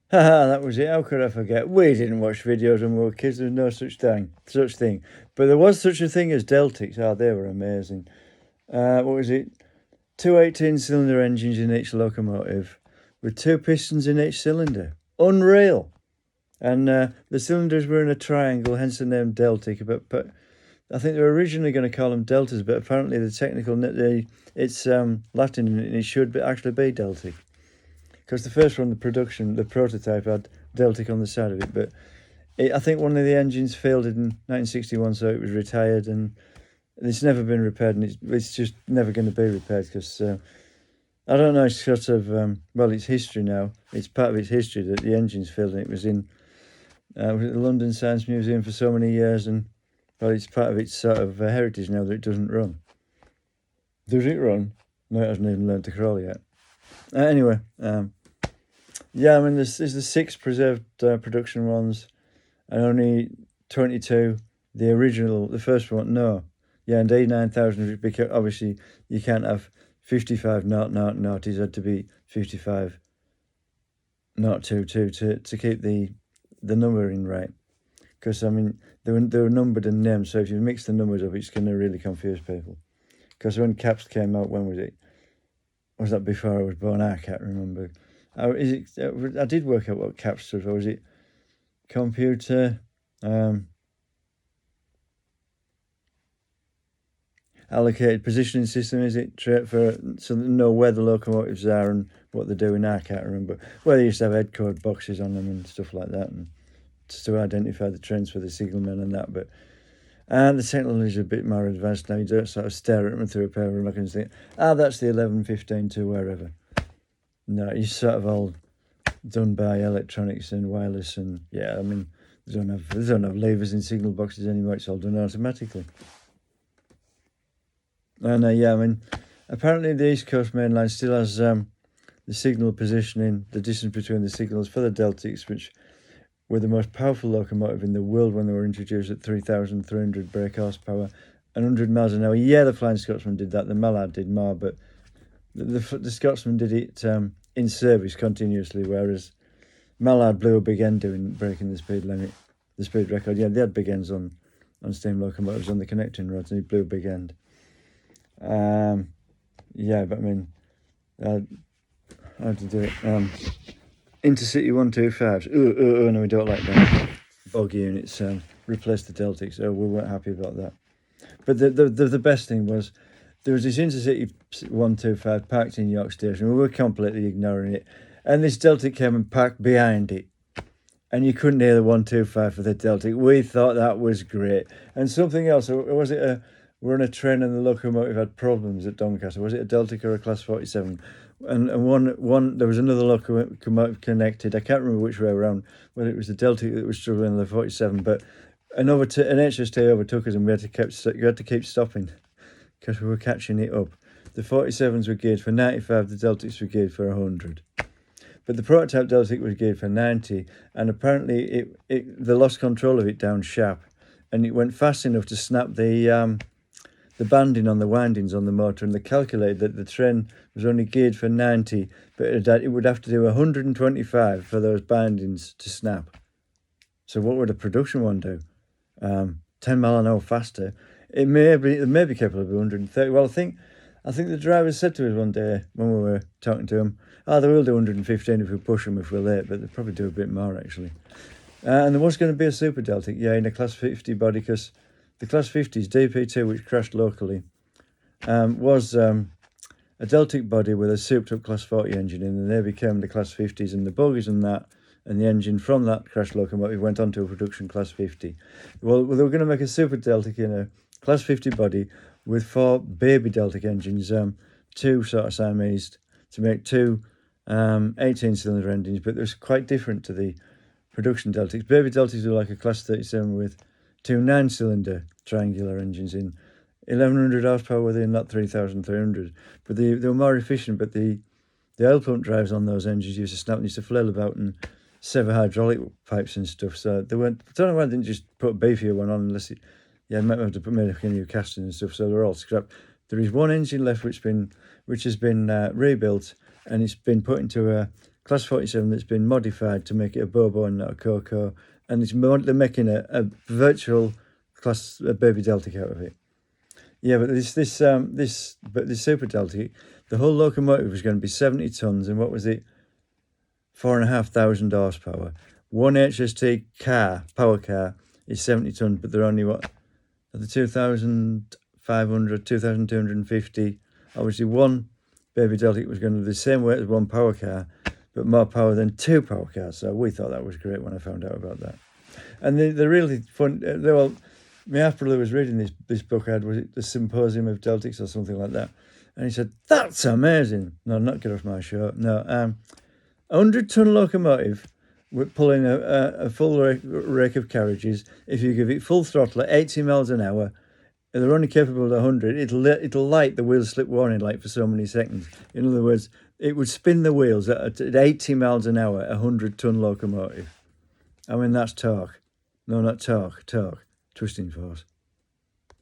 Haha, that was it. How could I forget? We didn't watch videos when we were kids. There was no such thing. But there was such a thing as Deltics. Oh, they were amazing. What was it? Two 18-cylinder engines in each locomotive, with two pistons in each cylinder. Unreal. And the cylinders were in a triangle, hence the name Deltic. But I think they were originally going to call them deltas, but apparently it's Latin and it should actually be Deltic. Because the first one, the prototype had Deltic on the side of it, but I think one of the engines failed in 1961, so it was retired, and it's never been repaired, and it's just never going to be repaired because I don't know. It's sort of it's history now. It's part of its history that the engine's failed, and it was in the London Science Museum for so many years, and it's part of its sort of heritage now that it doesn't run. Does it run? No, it hasn't even learned to crawl yet. Anyway, yeah, I mean, there's the six preserved production ones, and only 22 the original, the first one. No, yeah, and A9000, because obviously you can't have 55 naughties. It had to be 55 not 22 to keep the numbering right. Because I mean, they were numbered and named, so if you mix the numbers up, it's going to really confuse people. Because when Caps came out, when was it? Was that before I was born? I can't remember. I did work out what Caps stood for. Was it computer allocated positioning system? Is it for so they know where the locomotives are and what they're doing? I can't remember. Well, they used to have head code boxes on them and stuff like that, and just to identify the trains for the signalmen and that. But the technology is a bit more advanced now. You don't sort of stare at them through a pair of binoculars and think, that's the 11:15 to wherever. No, it's sort of all done by electronics and wireless, and yeah, I mean, they don't have levers in signal boxes anymore. It's all done automatically. And yeah, I mean, apparently the East Coast Main Line still has the signal positioning, the distance between the signals for the Deltics, which were the most powerful locomotive in the world when they were introduced at 3,300 brake horsepower and 100 miles an hour. Yeah, the Flying Scotsman did that. The Mallard did more, but the Scotsman did it in service continuously, whereas Mallard blew a big end breaking the speed limit, the speed record. Yeah, they had big ends on steam locomotives on the connecting roads, and he blew a big end. Yeah, but I mean, how to do it? Intercity 125s. Oh, no, we don't like that. Bog units replaced the Deltics, so we weren't happy about that. But the best thing was there was this Intercity 125 parked in York Station. We were completely ignoring it, and this Deltic came and parked behind it, and you couldn't hear the 125 for the Deltic. We thought that was great. And something else, was it we're on a train and the locomotive had problems at Doncaster. Was it a Deltic or a Class 47? And one there was another locomotive connected. I can't remember which way around, whether it was the Deltic that was struggling or the 47. But an HST overtook us, and we had to keep stopping because we were catching it up. The 47s were geared for 95. The Deltics were geared for 100. But the prototype Deltic was geared for 90, and apparently they lost control of it down Shap, and it went fast enough to snap the banding on the windings on the motor, and they calculated that the train was only geared for 90, but it would have to do 125 for those bindings to snap. So what would a production one do? 10 mile an hour faster. It may be capable of 130. Well, I think the driver said to us one day when we were talking to him, they will do 115 if we push them if we're late, but they'll probably do a bit more actually. And there was going to be a Super Deltic, in a Class 50 body, because the Class 50's DP2, which crashed locally, was a Deltic body with a souped-up Class 40 engine in, and they became the Class 50s, and the bogies and that, and the engine from that crashed locomotive went on to a production Class 50. Well, they were going to make a Super Deltic in a Class 50 body with 4 baby Deltic engines, 2 sort of Siamese, to make 2 18-cylinder engines, but it was quite different to the production Deltics. Baby Deltics were like a Class 37 with 2 9-cylinder triangular engines in 1,100 horsepower within, not 3,300. But they were more efficient, but the oil pump drives on those engines used to snap and used to flail about and sever hydraulic pipes and stuff. So they weren't, I don't know why they didn't just put a beefier one on unless you might have to make a new casting and stuff, so they're all scrapped. There is one engine left which has been rebuilt, and it's been put into a Class 47 that's been modified to make it a Bobo and not a Coco, and they're making a virtual class a baby Deltic out of it. Yeah, but this Super Deltic, the whole locomotive was going to be 70 tons, and what was it? 4,500 horsepower. One HST power car, is 70 tons, but they're only the 2,500, 2,250. Obviously, one baby Deltic was going to be the same weight as one power car, but more power than two power cars. So we thought that was great when I found out about that. And they're really fun. My half-brother was reading this book was it the Symposium of Deltics or something like that, and he said, "That's amazing." No, not get off my show. No, 100-ton locomotive with pulling a full rake of carriages. If you give it full throttle at 80 miles an hour, and they're only capable of 100, it'll light the wheel slip warning light for so many seconds. In other words, it would spin the wheels at 80 miles an hour, a 100-ton locomotive. I mean, that's torque. No, not torque, twisting force.